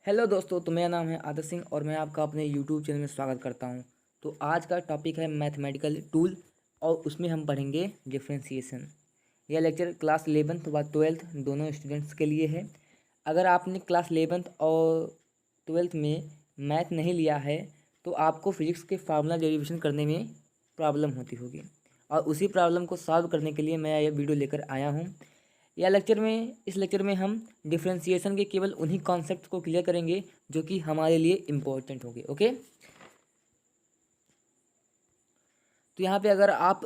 Hello दोस्तों, तो मेरा नाम है आदर्श सिंह और मैं आपका अपने यूट्यूब चैनल में स्वागत करता हूं। तो आज का टॉपिक है मैथमेटिकल टूल और उसमें हम पढ़ेंगे डिफरेंशिएशन। यह लेक्चर क्लास 11th व 12th दोनों स्टूडेंट्स के लिए है। अगर आपने क्लास 11th और 12th में मैथ नहीं लिया है तो आपको फिजिक्स के फार्मूला डेरिवेशन करने में प्रॉब्लम होती होगी, और उसी प्रॉब्लम को सॉल्व करने के लिए मैं यह वीडियो लेकर आया हूँ। इस लेक्चर में हम डिफरेंशिएशन के केवल उन्हीं कॉन्सेप्ट को क्लियर करेंगे जो कि हमारे लिए इम्पोर्टेंट होंगे। ओके, तो यहाँ पे अगर आप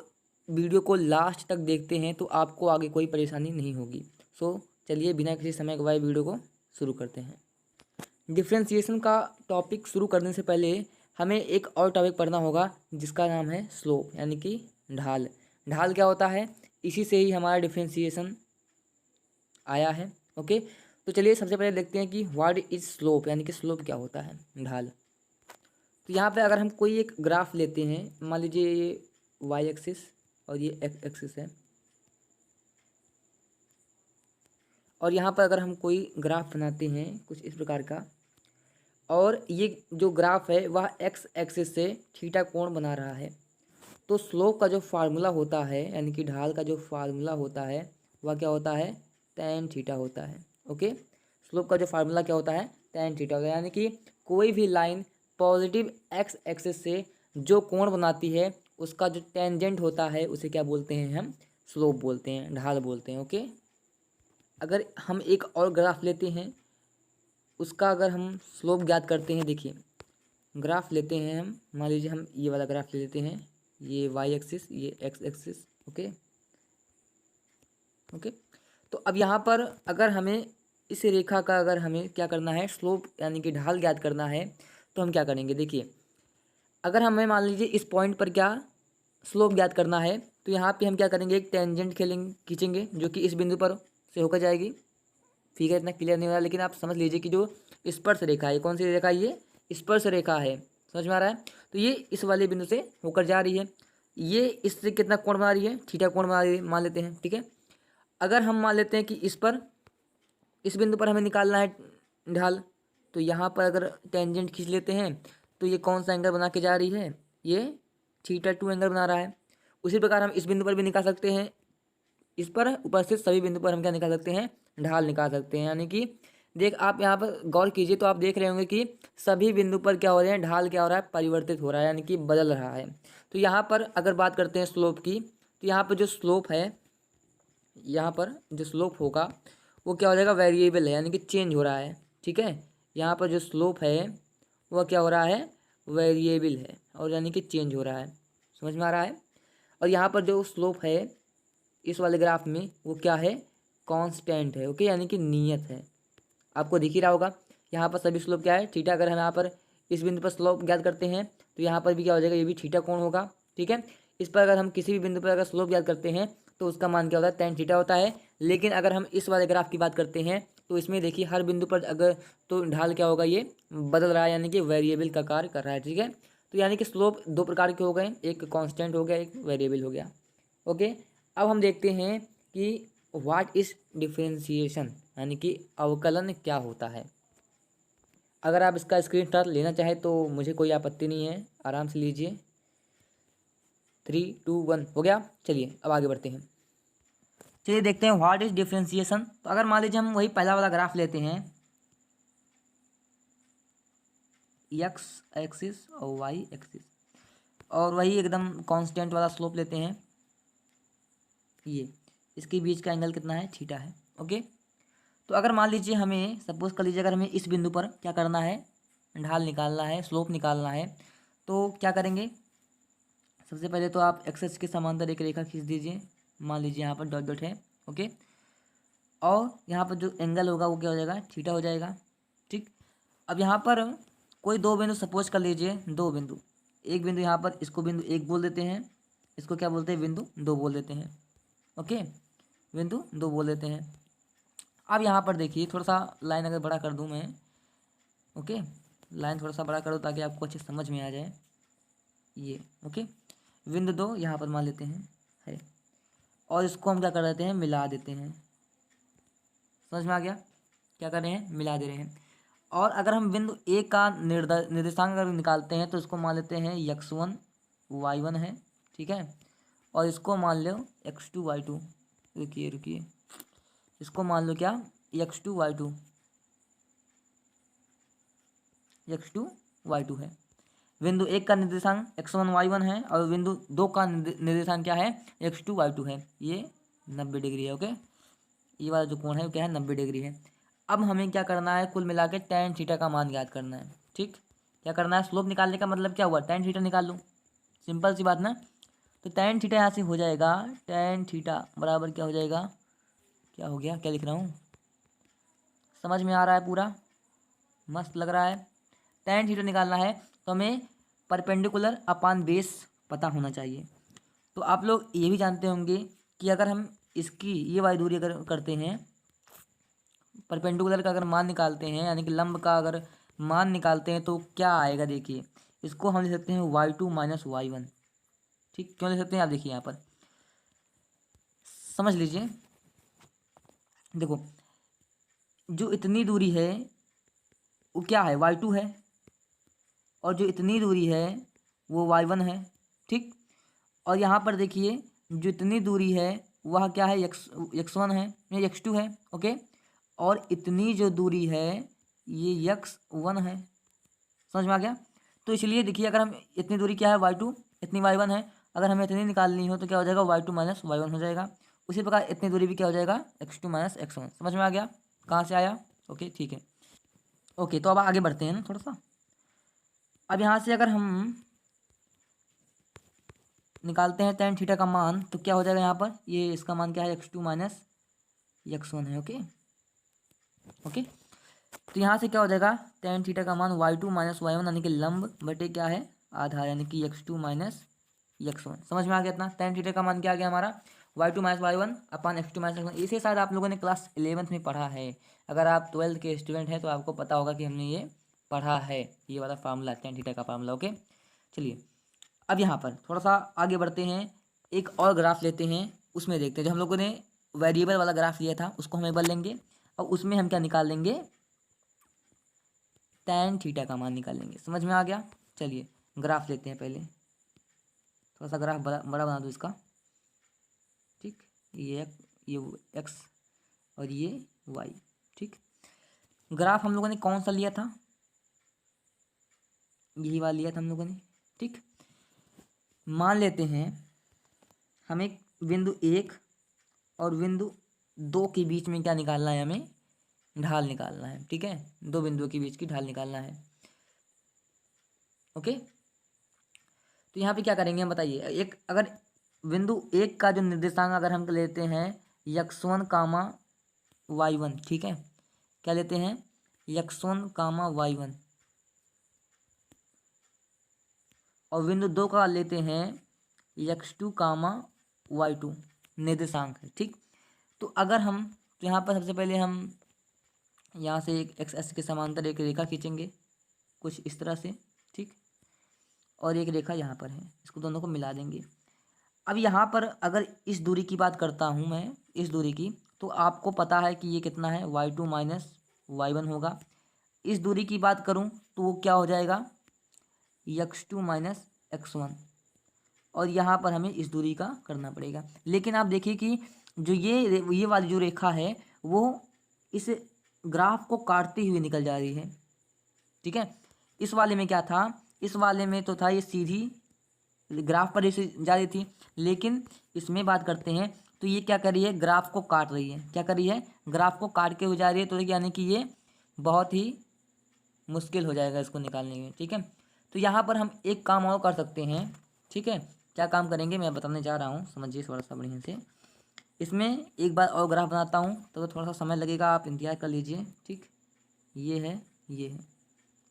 वीडियो को लास्ट तक देखते हैं तो आपको आगे कोई परेशानी नहीं होगी। सो चलिए बिना किसी समय गवाए वीडियो को शुरू करते हैं। डिफरेंशिएशन का टॉपिक शुरू करने से पहले हमें एक और टॉपिक पढ़ना होगा जिसका नाम है स्लोप, यानी कि ढाल। ढाल क्या होता है, इसी से ही हमारा डिफरेंशिएशन आया है। ओके, तो चलिए सबसे पहले देखते हैं कि व्हाट इज स्लोप, यानी कि स्लोप क्या होता है, ढाल। तो यहाँ पे अगर हम कोई एक ग्राफ लेते हैं, मान लीजिए ये वाई एक्सिस और ये एक्स एक्सिस है, और यहाँ पर अगर हम कोई ग्राफ बनाते हैं कुछ इस प्रकार का, और ये जो ग्राफ है वह एक्स एक्सिस से थीटा कोण बना रहा है, तो स्लोप का जो फार्मूला होता है, यानी कि ढाल का जो फार्मूला होता है वह क्या होता है, tan थीटा होता है। ओके, स्लोप का जो फार्मूला क्या होता है, tan थीटा होता है। यानी कि कोई भी लाइन पॉजिटिव एक्स एक्सिस से जो कोण बनाती है उसका जो टेंजेंट होता है उसे क्या बोलते हैं, हम स्लोप बोलते हैं, ढाल बोलते हैं। ओके, अगर हम एक और ग्राफ लेते हैं, उसका अगर हम स्लोप ज्ञात करते हैं, देखिए ग्राफ लेते हैं हम, मान लीजिए हम ये वाला ग्राफ ले लेते हैं, ये वाई एक्सिस, ये एक्स एक्सिस। ओके ओके, तो अब यहाँ पर अगर हमें इस रेखा का अगर हमें क्या करना है, स्लोप यानी कि ढाल ज्ञात करना है, तो हम क्या करेंगे, देखिए अगर हमें मान लीजिए इस पॉइंट पर क्या स्लोप ज्ञात करना है, तो यहाँ पे हम क्या करेंगे, एक टेंजेंट खींचेंगे जो कि इस बिंदु पर से होकर जाएगी। ठीक है, इतना क्लियर नहीं हो रहा, लेकिन आप समझ लीजिए कि जो स्पर्श रेखा है, कौन सी रेखा है, ये स्पर्श रेखा है, समझ में आ रहा है। तो ये इस वाले बिंदु से होकर जा रही है, ये इससे कितना कोण बना रही है, थीटा कोण बना रही है, मान लेते हैं। ठीक है, अगर हम मान लेते हैं कि इस बिंदु पर हमें निकालना है ढाल, तो यहाँ पर अगर टेंजेंट खींच लेते हैं तो ये कौन सा एंगल बना के जा रही है, ये θ2 एंगल बना रहा है। उसी प्रकार हम इस बिंदु पर भी निकाल सकते हैं, इस पर उपस्थित सभी बिंदु पर हम क्या निकाल सकते हैं, ढाल निकाल सकते हैं। यानी कि देख आप यहाँ पर गौर कीजिए तो आप देख रहे होंगे कि सभी बिंदु पर क्या हो रहे हैं, ढाल क्या हो रहा है, परिवर्तित हो रहा है, यानी कि बदल रहा है। तो यहाँ पर अगर बात करते हैं स्लोप की, तो यहाँ पर जो स्लोप है, यहाँ पर जो स्लोप होगा वो क्या हो जाएगा, वेरिएबल है, यानी कि चेंज हो रहा है। ठीक है, यहाँ पर जो स्लोप है वह क्या हो रहा है, वेरिएबल है, और यानी कि चेंज हो रहा है, समझ में आ रहा है। और यहाँ पर जो स्लोप है इस वाले ग्राफ में वो क्या है, कांस्टेंट है। ओके, यानी कि नियत है, आपको दिख ही रहा होगा। यहाँ पर सभी स्लोप क्या है, थीटा। अगर हम यहाँ पर इस बिंदु पर स्लोप ज्ञात करते हैं तो यहाँ पर भी क्या हो जाएगा, ये भी थीटा कोण होगा। ठीक है, इस पर अगर हम किसी भी बिंदु पर अगर स्लोप ज्ञात करते हैं तो उसका मान क्या होता है, tan थीटा होता है। लेकिन अगर हम इस वाले ग्राफ की बात करते हैं तो इसमें देखिए हर बिंदु पर अगर तो ढाल क्या होगा, ये बदल रहा है, यानी कि वेरिएबल का कार्य कर रहा है। ठीक है, तो यानी कि स्लोप दो प्रकार के हो गए, एक कांस्टेंट हो गया, एक वेरिएबल हो गया। ओके, अब हम देखते हैं कि व्हाट इज डिफरेंशिएशन, यानी कि अवकलन क्या होता है। अगर आप इसका स्क्रीनशॉट लेना चाहें तो मुझे कोई आपत्ति नहीं है, आराम से लीजिए। 3 2 1 हो गया। चलिए अब आगे बढ़ते हैं, चलिए देखते हैं व्हाट इज डिफरेंशिएशन। तो अगर मान लीजिए हम वही पहला वाला ग्राफ लेते हैं, एक्स एक्सिस और वाई एक्सिस, और वही एकदम कांस्टेंट वाला स्लोप लेते हैं, ये इसके बीच का एंगल कितना है, थीटा है। ओके, तो अगर मान लीजिए हमें सपोज कर लीजिए अगर हमें इस बिंदु पर क्या करना है, ढाल निकालना है, स्लोप निकालना है, तो क्या करेंगे, सबसे पहले तो आप एक्सेस के समांतर एक रेखा खींच दीजिए, मान लीजिए यहाँ पर डॉट डॉट है। ओके, और यहाँ पर जो एंगल होगा वो क्या हो जाएगा, थीटा हो जाएगा। ठीक, अब यहाँ पर कोई दो बिंदु सपोज कर लीजिए, दो बिंदु, एक बिंदु यहाँ पर, इसको बिंदु एक बोल देते हैं, इसको क्या बोलते हैं, बिंदु दो बोल देते हैं। ओके, बिंदु दो बोल देते हैं। अब यहाँ पर देखिए थोड़ा सा लाइन अगर बड़ा कर दूँ मैं, ओके, लाइन थोड़ा सा बड़ा कर दूँ ताकि आपको अच्छे समझ में आ जाए ये। ओके, बिंदु दो यहाँ पर मान लेते हैं है, और इसको हम क्या कर देते हैं, मिला देते हैं। समझ में आ गया, क्या कर रहे हैं, मिला दे रहे हैं। और अगर हम बिंदु ए का निर्देशांक अगर निकालते हैं तो इसको मान लेते हैं x1 y1 है, ठीक है, और इसको मान लो x2 y2। रुकिए इसको मान लो क्या, x2 y2 है। बिंदु एक का निर्देशांक x1 y1 है और बिंदु दो का निर्देशांक क्या है, x2 y2 है। ये 90 डिग्री है। ओके, ये वाला जो कोण है वो क्या है, 90 डिग्री है। अब हमें क्या करना है, कुल मिला के tan थीटा का मान ज्ञात करना है। ठीक, क्या करना है, स्लोप निकालने का मतलब क्या हुआ, tan थीटा निकाल लो, सिंपल सी बात ना। तो tan थीटा यहाँ से हो जाएगा, tan थीटा बराबर क्या हो जाएगा, क्या हो गया, क्या लिख रहा हूँ, समझ में आ रहा है, पूरा मस्त लग रहा है। tan थीटा निकालना है तो हमें परपेंडिकुलर अपान बेस पता होना चाहिए। तो आप लोग ये भी जानते होंगे कि अगर हम इसकी ये वाली दूरी अगर करते हैं, परपेंडिकुलर का अगर मान निकालते हैं, यानी कि लंब का अगर मान निकालते हैं तो क्या आएगा, देखिए इसको हम लिख सकते हैं y2 माइनस y1। ठीक, क्यों लिख सकते हैं, आप देखिए यहाँ पर समझ लीजिए। देखो जो इतनी दूरी है वो क्या है, y2 है, और जो इतनी दूरी है वो y1 है। ठीक, और यहाँ पर देखिए जो इतनी दूरी है वह क्या है, x1 है, ये x2 है। ओके, और इतनी जो दूरी है ये x1 है। समझ में आ गया। तो इसलिए देखिए अगर हम इतनी दूरी क्या है y2, इतनी y1 है, अगर हमें इतनी निकालनी हो तो क्या हो जाएगा, y2 माइनस y1 हो जाएगा। उसी प्रकार इतनी दूरी भी क्या हो जाएगा, x2 माइनस x1। समझ में आ गया कहाँ से आया। ओके ठीक है। ओके, तो अब आगे बढ़ते हैं ना थोड़ा सा। अब यहाँ से अगर हम निकालते हैं tan थीटा का मान तो क्या हो जाएगा, यहाँ पर ये इसका मान क्या है, x2 माइनस x1 है। ओके ओके, तो यहाँ से क्या हो जाएगा, tan थीटा का मान y2 माइनस y1 यानी कि लंब बटे क्या है, आधा, यानी कि x2 माइनस x1। समझ में आ गया इतना। tan थीटा का मान क्या आ गया हमारा, y2 माइनस y1 अपान x2 माइनस x1। इसे शायद आप लोगों ने क्लास 11th में पढ़ा है। अगर आप 12th के स्टूडेंट हैं तो आपको पता होगा कि हमने ये पढ़ा है, ये वाला फार्मूला, tan थीटा का फार्मूला। ओके चलिए, अब यहाँ पर थोड़ा सा आगे बढ़ते हैं, एक और ग्राफ लेते हैं, उसमें देखते हैं। जो हम लोगों ने वेरिएबल वाला ग्राफ लिया था उसको हम एक बार लेंगे और उसमें हम क्या निकाल लेंगे, tan थीटा का मान निकालेंगे। समझ में आ गया। चलिए ग्राफ लेते हैं, पहले थोड़ा सा ग्राफ बड़ा बना दूँ इसका। ठीक, ये x और ये y। ठीक, ग्राफ हम लोगों ने कौन सा लिया था, यही वाला लिया था हम लोगों ने। ठीक, मान लेते हैं हमें बिंदु 1 और बिंदु 2 के बीच में क्या निकालना है, हमें ढाल निकालना है। ठीक है, दो बिंदुओं के बीच की ढाल निकालना है। ओके, तो यहाँ पे क्या करेंगे हम बताइए। एक अगर बिंदु 1 का जो निर्देशांक अगर हम लेते हैं x1 कामा y1, ठीक है, क्या लेते हैं, x1 कामा y1, और बिंदु 2 का लेते हैं x2 कामा y2 निर्देशांक है। ठीक, तो अगर हम, तो यहाँ पर सबसे पहले हम यहाँ से एक x के समांतर एक रेखा खींचेंगे कुछ इस तरह से। ठीक, और एक रेखा यहाँ पर है, इसको दोनों को मिला देंगे। अब यहाँ पर अगर इस दूरी की बात करता हूँ मैं, इस दूरी की, तो आपको पता है कि ये कितना है, y2 माइनस y1 होगा। इस दूरी की बात करूँ तो वो क्या हो जाएगा, x2 माइनस x1, और यहाँ पर हमें इस दूरी का करना पड़ेगा। लेकिन आप देखिए कि जो ये वाली जो रेखा है वो इस ग्राफ को काटती हुई निकल जा रही है। ठीक है, इस वाले में क्या था, इस वाले में तो था ये सीधी ग्राफ पर इसे जा रही थी, लेकिन इसमें बात करते हैं तो ये क्या कर रही है, ग्राफ को काट रही है। क्या कर रही है, ग्राफ को काट के हुए जा रही है। तो यानी कि ये बहुत ही मुश्किल हो जाएगा इसको निकालने में। ठीक है, तो यहाँ पर हम एक काम और कर सकते हैं। ठीक है, क्या काम करेंगे मैं बताने जा रहा हूँ, समझिए थोड़ा सा बढ़िया से। इसमें एक बार और ग्राफ बनाता हूँ तो थोड़ा सा समय लगेगा, आप इंतजार कर लीजिए। ठीक, ये है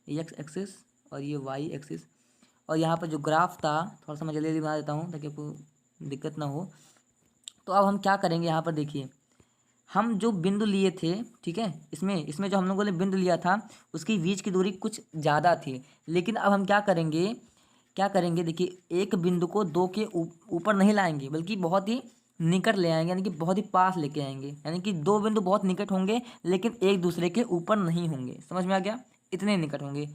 एक्स एक्सिस और ये वाई एक्सिस, और यहाँ पर जो ग्राफ था थोड़ा सा मैं जल्दी बना देता हूँ ताकि आपको दिक्कत ना हो। तो अब हम क्या करेंगे, यहाँ पर देखिए हम जो बिंदु लिए थे, ठीक है, इसमें जो हम लोगों ने बिंदु लिया था उसकी बीच की दूरी कुछ ज़्यादा थी। लेकिन अब हम क्या करेंगे, देखिए एक बिंदु को दो के ऊपर नहीं लाएंगे बल्कि बहुत ही निकट ले आएंगे, यानी कि बहुत ही पास लेके आएंगे। यानी कि दो बिंदु बहुत निकट होंगे लेकिन एक दूसरे के ऊपर नहीं होंगे। समझ में आ गया, इतने निकट होंगे।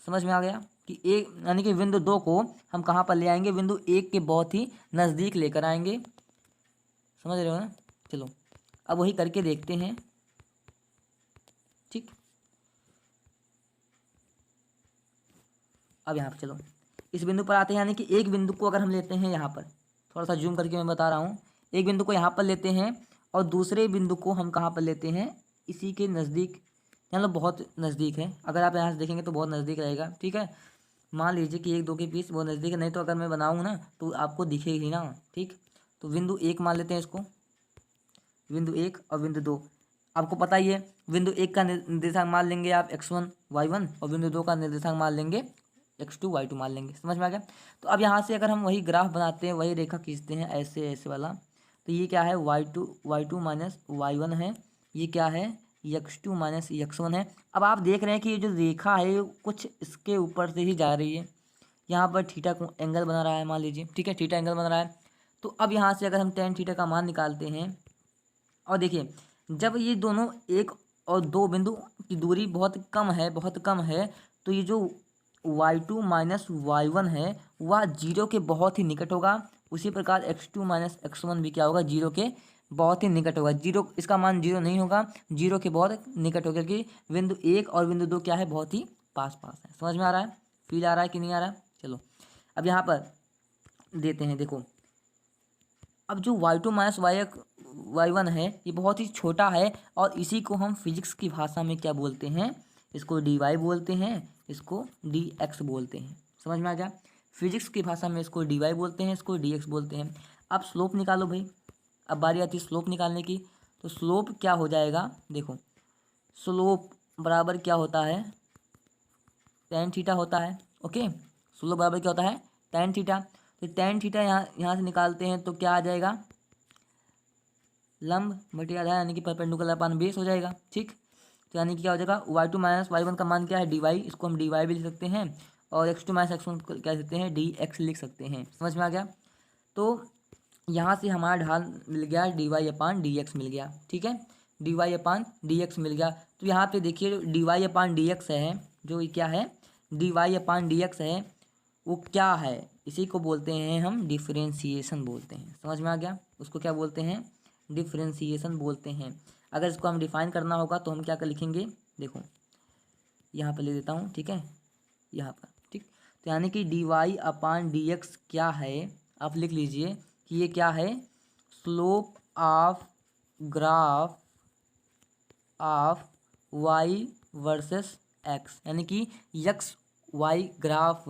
समझ में आ गया कि एक यानी कि बिंदु 2 को हम कहाँ पर ले आएंगे, बिंदु 1 के बहुत ही नज़दीक लेकर आएंगे। समझ रहे हो ना। चलो अब वही करके देखते हैं। ठीक, अब यहाँ पर चलो इस बिंदु पर आते हैं, यानी कि एक बिंदु को अगर हम लेते हैं यहाँ पर, थोड़ा सा जूम करके मैं बता रहा हूँ, एक बिंदु को यहाँ पर लेते हैं और दूसरे बिंदु को हम कहाँ पर लेते हैं, इसी के नज़दीक, मतलब बहुत नज़दीक है। अगर आप यहाँ से देखेंगे तो बहुत नज़दीक रहेगा। ठीक है, मान लीजिए कि 1 2 के बीच बहुत नज़दीक है, नहीं तो अगर मैं बनाऊँ ना तो आपको दिखेगी ना। ठीक, तो बिंदु 1 मान लेते हैं इसको, बिंदु 1 और बिंदु 2 आपको पता ही है। बिंदु 1 का निर्देशांक मान लेंगे आप x1 y1 और बिंदु 2 का निर्देशांक मान लेंगे x2 y2 मान लेंगे। समझ में आ गया। तो अब यहाँ से अगर हम वही ग्राफ बनाते हैं, वही रेखा खींचते हैं ऐसे ऐसे वाला, तो ये क्या है y2 माइनस y1 है, ये क्या है x2 माइनस x1 है। अब आप देख रहे हैं कि ये जो रेखा है ये कुछ इसके ऊपर से ही जा रही है। यहाँ पर थीटा को एंगल बना रहा है, मान लीजिए। ठीक है, थीटा एंगल बना रहा है। तो अब यहाँ से अगर हम tan थीटा का मान निकालते हैं, और देखिए जब ये दोनों 1 और 2 बिंदु की दूरी बहुत कम है, बहुत कम है, तो ये जो y2 माइनस y1 है वह 0 के बहुत ही निकट होगा। उसी प्रकार x2 माइनस x1 भी क्या होगा, 0 के बहुत ही निकट होगा। 0 इसका मान 0 नहीं होगा, 0 के बहुत निकट होगा, क्योंकि बिंदु 1 और बिंदु 2 क्या है, बहुत ही पास पास है। समझ में आ रहा है, फील आ रहा है कि नहीं आ रहा है। चलो अब यहाँ पर देते हैं, देखो अब जो y2 माइनस y1 है ये बहुत ही छोटा है, और इसी को हम फिजिक्स की भाषा में क्या बोलते हैं, इसको dy बोलते हैं, इसको dx बोलते हैं। समझ में आ गया। फिजिक्स की भाषा में इसको dy बोलते हैं, इसको dx बोलते हैं। अब स्लोप निकालो भाई, अब बारी आती है स्लोप निकालने की। तो स्लोप क्या हो जाएगा, देखो स्लोप बराबर क्या होता है, tan थीटा होता है। ओके, स्लोप बराबर क्या होता है, tan थीटा। तो tan थीटा यहाँ से निकालते हैं तो क्या आ जाएगा, लंब बटे आधार यानी कि परपेंडिकुलर अपान बेस हो जाएगा। ठीक, तो यानी कि क्या हो जाएगा, y2 माइनस y1 का मान क्या है, dy, इसको हम dy भी लिख सकते हैं, और x2 माइनस x1 को क्या लिख सकते हैं, dx लिख सकते हैं। समझ में आ गया। तो यहाँ से हमारा ढाल मिल गया, dy अपान dx मिल गया। ठीक है, dy अपान dx मिल गया। तो यहाँ पे देखिए dy अपान dx है, जो ये क्या है, dy अपान dx है, वो क्या है, इसी को बोलते हैं हम डिफरेंशिएशन बोलते हैं। समझ में आ गया, उसको क्या बोलते हैं, डिफरेंशिएशन बोलते हैं। अगर इसको हम डिफाइन करना होगा तो हम क्या कर लिखेंगे, देखो यहाँ पर ले देता हूँ। ठीक है, यहाँ पर। ठीक, तो यानी कि dy अपान dx क्या है, आप लिख लीजिए कि ये क्या है, slope of graph of y versus x, यानी कि x y ग्राफ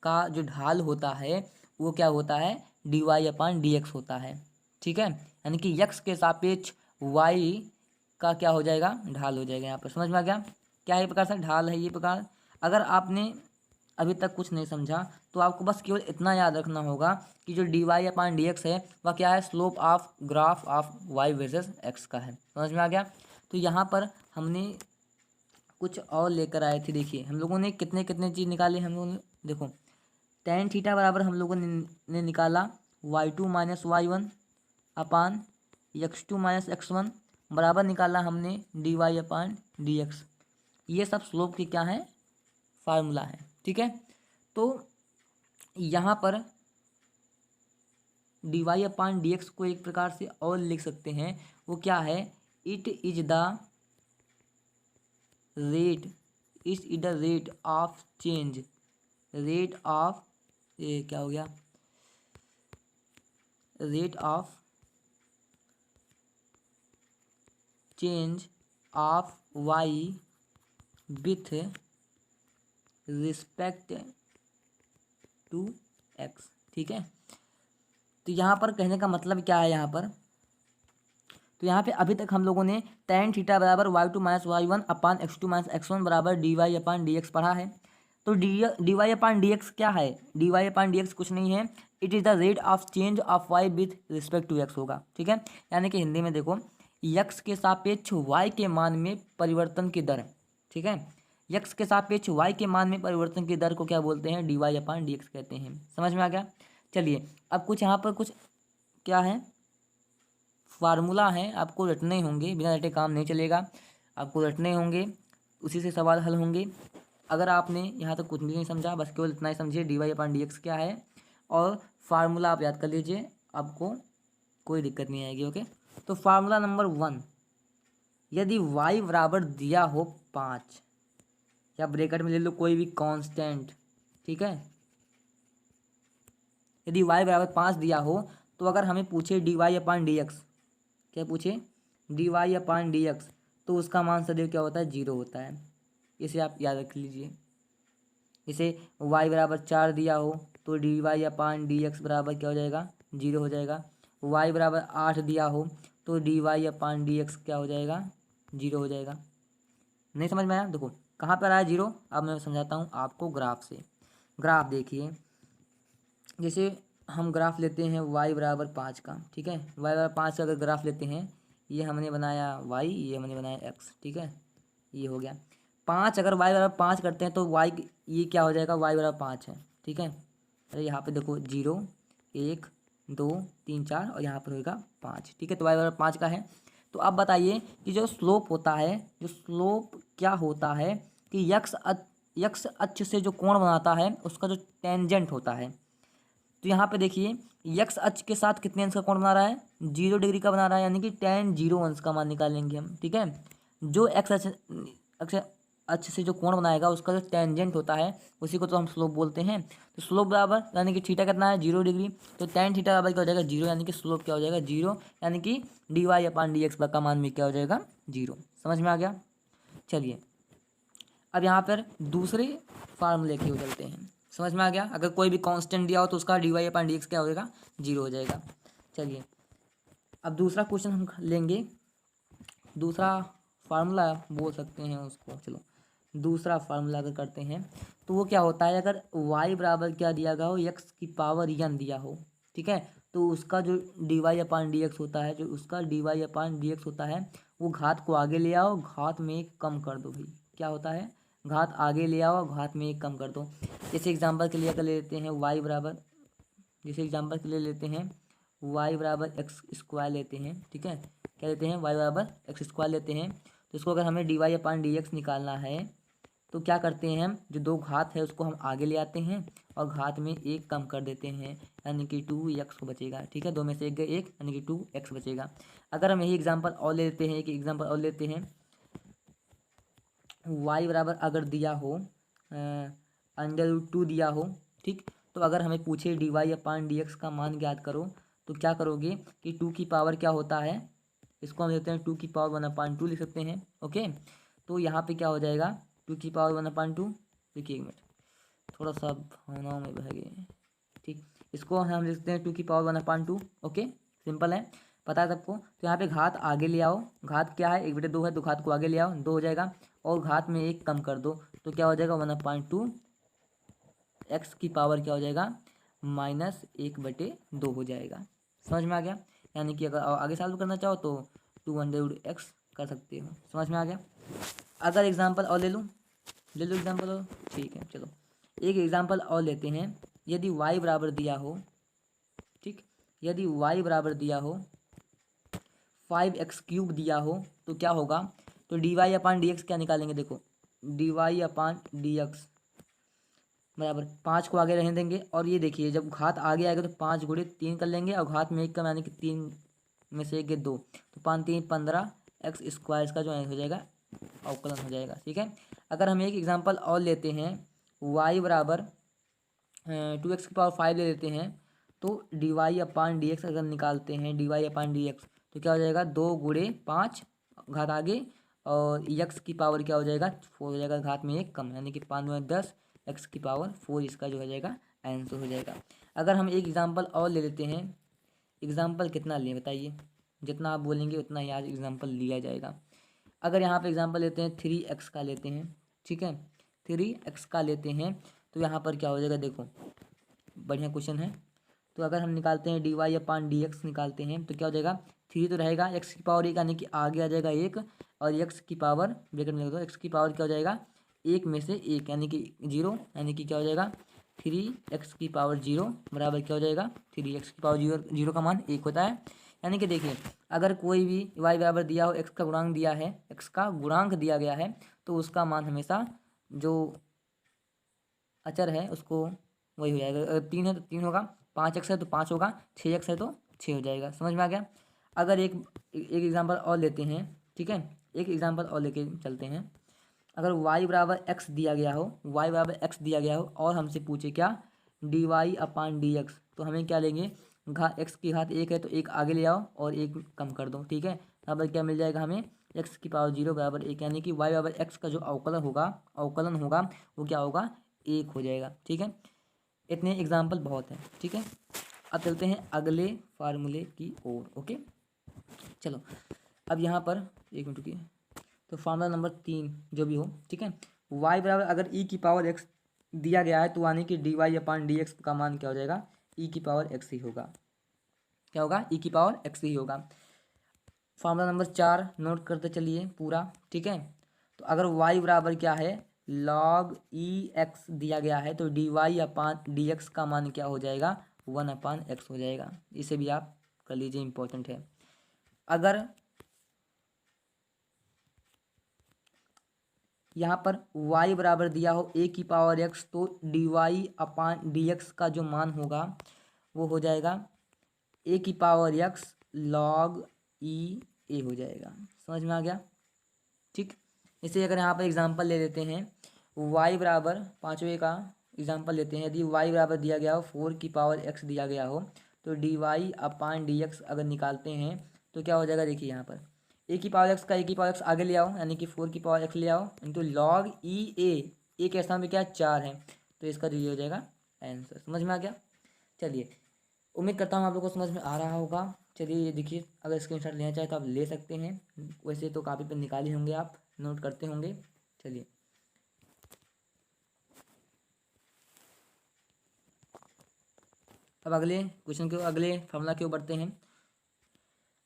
का जो ढाल होता है वो क्या होता है, dy अपान dx होता है। ठीक है, यानी कि x के सापेक्ष y का क्या हो जाएगा, ढाल हो जाएगा। यहाँ पर समझ में आ गया, क्या है प्रकार से ढाल है ये प्रकार। अगर आपने अभी तक कुछ नहीं समझा तो आपको बस केवल इतना याद रखना होगा कि जो dy अपान dx है वह क्या है, slope of graph of y versus x का है। समझ में आ गया। तो यहाँ पर हमने कुछ और लेकर आए थे। देखिए हम लोगों ने कितने कितने चीज़ निकाले, हम लोगों ने देखो tan थीटा बराबर हम लोगों ने निकाला y2 माइनस y1 अपान x2 माइनस x1 बराबर निकाला हमने dy अपान dx। ये सब स्लोप की क्या है, फार्मूला है। ठीक है, तो यहाँ पर dy अपान dx को एक प्रकार से और लिख सकते हैं, वो क्या है, it is the rate of change, rate of, ये क्या हो गया, rate of change of y with respect to x। ठीक है, तो यहाँ पर कहने का मतलब क्या है, यहाँ पर तो यहाँ पे अभी तक हम लोगों ने tan थीटा बराबर y2 माइनस y1 अपान x2 माइनस x1 बराबर dy अपान dx पढ़ा है। तो dy अपान dx क्या है, dy अपान dx कुछ नहीं है, it is the rate of change of y with respect to x होगा। ठीक है, यानी कि हिंदी में देखो x के सापेक्ष y के मान में परिवर्तन की दर। ठीक है, x के सापेक्ष y के मान में परिवर्तन की दर को क्या बोलते हैं, dy अपान dx कहते हैं। समझ में आ गया। चलिए अब कुछ यहाँ पर कुछ क्या है, फार्मूला है, आपको रटने होंगे, बिना रटे काम नहीं चलेगा, आपको रटने होंगे। उसी से सवाल हल होंगे। अगर आपने यहाँ तक कुछ भी नहीं समझा, बस केवल इतना ही समझिए dy/dx क्या है और फार्मूला आप याद कर लीजिए, आपको कोई दिक्कत नहीं आएगी। ओके, तो फार्मूला नंबर 1, यदि y बराबर दिया हो 5 या ब्रैकेट में ले लो कोई भी कांस्टेंट, ठीक है, यदि y बराबर 5 दिया हो तो अगर हमें पूछे dy/dx, क्या पूछे dy/dx, तो उसका मान सदैव क्या होता है, 0 होता है। इसे आप याद रख लीजिए। इसे y बराबर 4 दिया हो तो dy/dx बराबर क्या हो जाएगा, 0 हो जाएगा। y बराबर 8 दिया हो तो dy/dx क्या हो जाएगा, 0 हो जाएगा। नहीं समझ में आया? देखो कहाँ पर आया 0, अब मैं समझाता हूँ आपको ग्राफ से। ग्राफ देखिए, जैसे हम ग्राफ लेते हैं y बराबर 5 का, ठीक है, y बराबर 5 का अगर ग्राफ लेते हैं, ये हमने बनाया y, ये हमने बनाया x, ठीक है, ये हो गया 5। अगर y बराबर 5 करते हैं तो y ये क्या हो जाएगा, y बराबर 5 है, ठीक है। अरे यहाँ पे देखो 0 1 2 3 4 और यहाँ पर होगा 5, ठीक है, तो y बराबर 5 का है। तो अब बताइए कि जो स्लोप होता है, जो स्लोप क्या होता है कि यक्स अक्ष से जो कोण बनाता है उसका जो टेंजेंट होता है। तो यहाँ पे देखिए यक्स अक्ष के साथ कितने अंश का कोण बना रहा है, 0 डिग्री का बना रहा है, यानी कि tan 0 अंश का मान निकालेंगे हम, ठीक है। जो एक्स अक्ष से जो कोण बनाएगा उसका जो टेंजेंट होता है उसी को तो हम स्लोप बोलते हैं। तो स्लोप बराबर यानी कि थीटा कितना है, 0 डिग्री, तो tan थीटा बराबर क्या हो जाएगा, 0, यानी कि स्लोप क्या हो जाएगा, 0, यानी कि dy/dx का मान भी क्या हो जाएगा, 0। समझ में आ गया? चलिए अब यहाँ पर दूसरे फार्मूले की ओर चलते हैं। समझ में आ गया? अगर कोई भी कांस्टेंट दिया हो तो उसका dy/dx क्या हो जाएगा, 0 हो जाएगा। चलिए अब दूसरा क्वेश्चन हम लेंगे, दूसरा फार्मूला बोल सकते हैं उसको। चलो दूसरा फार्मूला अगर करते हैं तो वो क्या होता है, अगर y बराबर क्या दिया गया हो, x की पावर n दिया हो, ठीक है, तो उसका जो dy/dx होता है, जो उसका dy/dx होता है वो घात को आगे ले आओ, घात में एक कम कर दो। भाई क्या होता है, घात आगे ले आओ, घात में एक कम कर दो। जैसे एग्जांपल के लिए अगर ले लेते हैं y बराबर, जैसे एग्जांपल के लिए लेते हैं y बराबर एक्स स्क्वायर लेते हैं, ठीक है, क्या लेते हैं, y बराबर एक्स स्क्वायर लेते हैं। तो इसको अगर हमें dy/dx निकालना है तो क्या करते हैं हम, जो दो घात है उसको हम आगे ले आते हैं और घात में एक कम कर देते हैं, यानी कि 2x बचेगा, ठीक है, दो में से एक गए एक, यानी कि 2x बचेगा। अगर हम यही एग्जांपल और ले लेते हैं, एक एग्जांपल और लेते हैं, y बराबर अगर दिया हो √2 दिया हो, ठीक, तो अगर हमें पूछे dy/dx का मान ज्ञात करो तो क्या करोगे कि 2 की पावर क्या होता है, इसको हम लेते हैं 2 की पावर 1/2 लिख सकते हैं। ओके, तो यहाँ पे क्या हो जाएगा, 2 की पावर 1/2, देखिए एक मिनट थोड़ा सा भावनाओं में बह गए, ठीक, इसको हम लिखते हैं 2 की पावर 1/2। ओके, सिंपल है, पता है सबको। तो यहाँ पे घात आगे ले आओ, घात क्या है, 1/2 है तो घात को आगे ले आओ, 2 हो जाएगा, और घात में एक कम कर दो तो क्या हो जाएगा, 1/2 एक्स की पावर क्या हो जाएगा, -1/2 हो जाएगा। समझ में आ गया? यानी कि अगर आगे सॉल्व करना चाहो तो 200x कर सकते हो। समझ में आ गया? अगर एग्जांपल और ले लो एग्जांपल और, ठीक है, चलो एक एग्जांपल और लेते हैं। यदि y बराबर दिया हो, ठीक, यदि y बराबर दिया हो 5x³ दिया हो तो क्या होगा, तो dy/dx क्या निकालेंगे, देखो dy/dx बराबर 5 को आगे रहने देंगे, और ये देखिए जब घात आगे आएगा तो 5 गुणे 3 कर लेंगे और घात में एक कम, यानी कि 3 में से एक गए 2, तो 5 3 15 एक्स स्क्वायर, इसका जो हो जाएगा अवकलन हो जाएगा। ठीक है, अगर हम एक एग्जांपल और लेते हैं, y बराबर 2x की पावर 5 ले लेते हैं, तो dy/dx अगर निकालते हैं, dy/dx तो क्या हो जाएगा, 2 गुणे 5 घात आगे और x की पावर क्या हो जाएगा, 4 हो जाएगा, घात में एक कम, यानी कि 5 में 10 x की पावर 4, इसका जो हो जाएगा आंसर हो जाएगा। अगर हम एक एग्जांपल और ले लेते हैं, एग्जांपल कितना लें बताइए, जितना आप बोलेंगे उतना ही आज एग्जांपल लिया जाएगा। अगर यहाँ पे एग्जांपल लेते हैं 3x का लेते हैं, ठीक है, 3x का लेते हैं, तो यहाँ पर क्या हो जाएगा, देखो बढ़िया क्वेश्चन है। तो अगर हम निकालते हैं dy/dx निकालते हैं तो क्या हो जाएगा, 3 तो रहेगा, x की पावर 1 यानी कि आगे आ जाएगा 1, और x की पावर ब्रैकेट में लिख दो, x की पावर क्या हो जाएगा, 1 में से 1 यानी कि 0, यानी कि क्या हो जाएगा 3x की पावर 0 बराबर क्या हो जाएगा, 3x की पावर 0 का मान 1 होता है। यानी कि देखिए अगर कोई भी y बराबर दिया हो, x का गुणांक दिया है, x का गुणांक दिया गया है, तो उसका मान हमेशा जो अचर है उसको वही हो जाएगा। अगर 3 है तो 3 होगा, 5x है तो 5 होगा, 6x है तो 6 हो जाएगा। समझ में आ गया। अगर एक एक एग्जांपल और लेते हैं, ठीक है, एक एग्जांपल और लेके चलते हैं। अगर y बराबर x दिया गया हो, y बराबर x दिया गया हो और हमसे पूछे क्या, dy अपान dx, तो हमें क्या लेंगे, x की घात 1 है तो 1 आगे ले आओ और 1 कम कर दो, ठीक है। बराबर क्या मिल जाएगा हमें, x की पावर 0 बराबर 1, यानी कि y बराबर x का जो अवकलन होगा वो क्या होगा, 1 हो जाएगा, ठीक है। इतने एग्जाम्पल बहुत हैं, ठीक है। अब चलते हैं अगले फार्मूले की ओर। ओके, चलो अब यहाँ पर एक मिनट रुकिए। तो फार्मूला नंबर 3 जो भी हो, ठीक है, y बराबर अगर e की पावर x दिया गया है तो यानी कि dy अपान डी एक्स का मान क्या हो जाएगा, e की पावर x ही होगा। क्या होगा, e की पावर x ही होगा। फार्मूला नंबर 4 नोट करते चलिए पूरा, ठीक है। तो अगर y बराबर क्या है, log e x दिया गया है तो dy अपान डी एक्स का मान क्या हो जाएगा, 1 अपान एक्स हो जाएगा। इसे भी आप कर लीजिए, इंपॉर्टेंट है। अगर यहाँ पर y बराबर दिया हो a की पावर x, तो dy अपान डी एक्स का जो मान होगा वो हो जाएगा a की power x log e a हो जाएगा। समझ में आ गया, ठीक। इसे अगर यहाँ पर एग्जांपल ले लेते हैं, y बराबर 5वें का एग्जांपल लेते हैं। यदि y बराबर दिया गया हो 4 की पावर x दिया गया हो तो dy अपान डी एक्स अगर निकालते हैं तो क्या हो जाएगा, देखिए यहाँ पर a की पावर x का a की पावर x आगे ले आओ, यानी कि 4 की पावर x ले आओ इंटू लॉग ई ए के स्थान पे क्या है, 4 है, तो इसका ये हो जाएगा आंसर। समझ में आ गया। चलिए, उम्मीद करता हूँ आप लोगों को समझ में आ रहा होगा। चलिए ये देखिए, अगर स्क्रीनशॉट लेना चाहे तो आप ले सकते हैं, वैसे तो कापी पर निकाले होंगे, आप नोट करते होंगे। चलिए अब अगले क्वेश्चन के अगले फॉर्मूला की ओर बढ़ते हैं।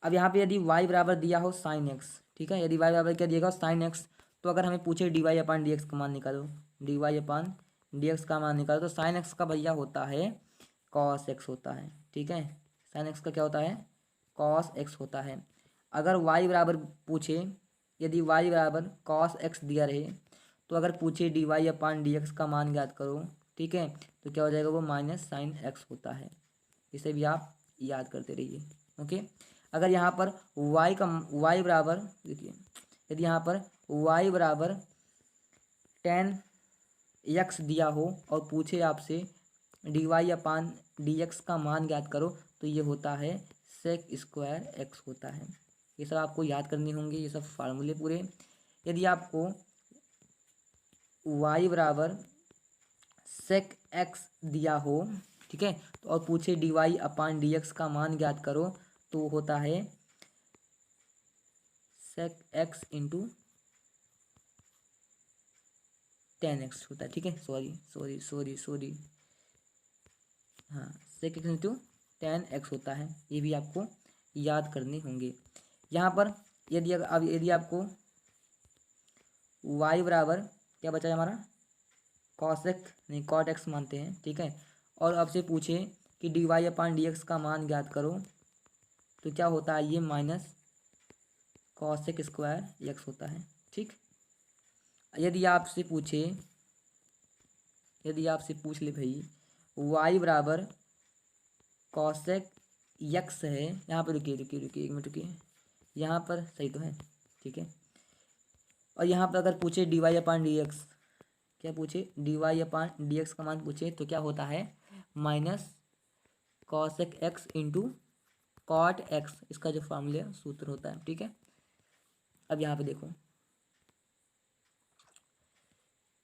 अब यहाँ पे यदि y बराबर दिया हो साइन x, ठीक है, यदि y बराबर क्या दिएगा, साइन x, तो अगर हमें पूछे dy अपान डी एक्स का मान निकालो, dy अपान डी एक्स का मान निकालो, तो साइन x का भैया होता है cos x होता है, ठीक है। साइन x का क्या होता है, cos x होता है। अगर y बराबर पूछे, यदि y बराबर cos x दिया रहे तो अगर पूछे dy अपान डी एक्स का मान ज्ञात करो, ठीक है, तो क्या हो जाएगा, वो माइनस साइन x होता है। इसे भी आप याद करते रहिए। ओके, अगर यहाँ पर y बराबर देखिए, यदि यहाँ पर y बराबर 10x दिया हो और पूछे आपसे dy अपान डी एक्स का मान ज्ञात करो, तो ये होता है सेक स्क्वायर x होता है। ये सब आपको याद करनी होंगे, ये सब फार्मूले पूरे। यदि आपको y बराबर सेक x दिया हो, ठीक है, तो और पूछे dy अपान डी एक्स का मान ज्ञात करो, तो होता है सेक x इंटू 10x होता है, ठीक है। सॉरी, हाँ, सेक x इंटू 10x होता है। ये भी आपको याद करने होंगे। यहाँ पर यदि आपको y बराबर क्या बचा है हमारा, कॉसेक नहीं कॉट एक्स मानते हैं, ठीक है, और आपसे पूछे कि D Y upon D X का मान ज्ञात करो, तो क्या होता है, ये माइनस कॉसेक स्क्वायर एक्स होता है, ठीक। यदि आपसे पूछ ले भाई y बराबर कॉसेक एक्स है, यहाँ पर रुकिए 1 मिनट रुकिए, यहाँ पर सही तो है, ठीक है। और यहाँ पर अगर पूछे D Y upon D X, क्या पूछे, D Y upon D X का मान पूछे, तो क्या होता है, minus cosec x into cot x, इसका जो फार्मूला सूत्र होता है, ठीक है। अब यहाँ पे देखो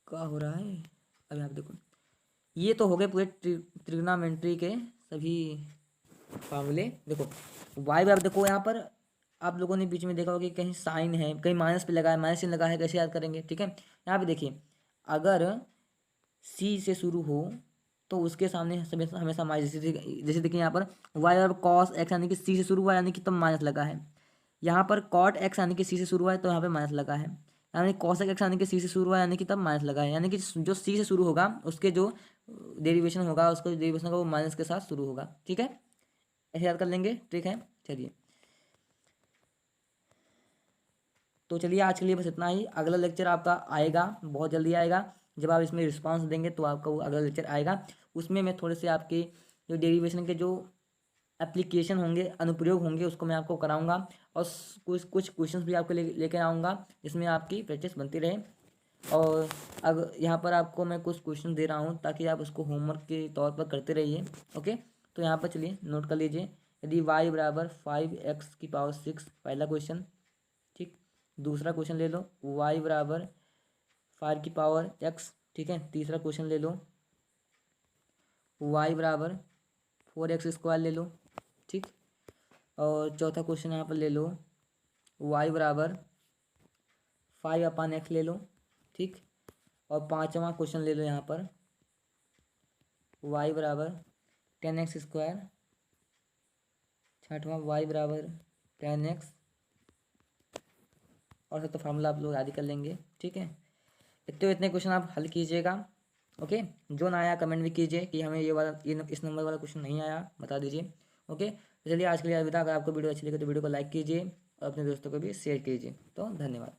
क्या हो रहा है। अब यहाँ पे देखो, ये तो हो गए पूरे ट्रिग्नोमेट्री के सभी फार्मूले। देखो वाई बराबर, देखो यहाँ पर आप लोगों ने बीच में देखा होगा कि कहीं साइन है, कहीं माइनस पे लगा है, माइनस लगा है, कैसे याद करेंगे, ठीक है। यहाँ पे देखिए, अगर सी से शुरू हो तो उसके सामने हमेशा हमेशा माइनस, जैसे देखिए यहाँ पर वाई बराबर कॉस एक्स, यानी कि सी से शुरू हुआ, यानी कि तब माइनस लगा है। यहाँ पर कॉट एक्स यानी कि सी से शुरू हुआ है तो यहाँ पे माइनस लगा है, यानी कॉसेक एक्स यानी कि सी से शुरू हुआ यानी कि तब माइनस लगा है, यानी कि जो सी से शुरू होगा उसके जो डेरिवेशन होगा, उसका डेरिवेशन होगा वो माइनस के साथ शुरू होगा, ठीक है। ऐसे याद कर लेंगे, ठीक है। चलिए, तो चलिए आज के लिए बस इतना ही। अगला लेक्चर आपका आएगा, बहुत जल्दी आएगा। जब आप इसमें रिस्पांस देंगे तो आपका वो अगला लेक्चर आएगा। उसमें मैं थोड़े से आपके जो डेरिवेशन के जो एप्लीकेशन होंगे, अनुप्रयोग होंगे, उसको मैं आपको कराऊंगा और कुछ कुछ क्वेश्चंस भी आपके लेकर आऊँगा जिसमें आपकी प्रैक्टिस बनती रहे। और अब यहाँ पर आपको मैं कुछ क्वेश्चन दे रहा हूँ ताकि आप उसको होमवर्क के तौर पर करते रहिए। ओके, तो यहाँ पर चलिए नोट कर लीजिए। यदि y बराबर 5x⁶ पहला क्वेश्चन, ठीक। दूसरा क्वेश्चन ले लो, y बराबर 5x, ठीक है। तीसरा क्वेश्चन ले लो, y बराबर 4x² ले लो, ठीक। और चौथा क्वेश्चन यहाँ पर ले लो, y बराबर 5/x ले लो, ठीक। और पांचवा क्वेश्चन ले लो यहाँ पर, y बराबर 10x²। छठवां y बराबर 10x। और सब तो फार्मूला आप लोग आदि कर लेंगे, ठीक है। इतने क्वेश्चन आप हल कीजिएगा। ओके, जो ना आया कमेंट भी कीजिए कि हमें ये वाला इस नंबर वाला क्वेश्चन नहीं आया, बता दीजिए। ओके, तो चलिए आज के लिए अलविदा। अगर आपको वीडियो अच्छी लगे तो वीडियो को लाइक कीजिए और अपने दोस्तों को भी शेयर कीजिए। तो धन्यवाद।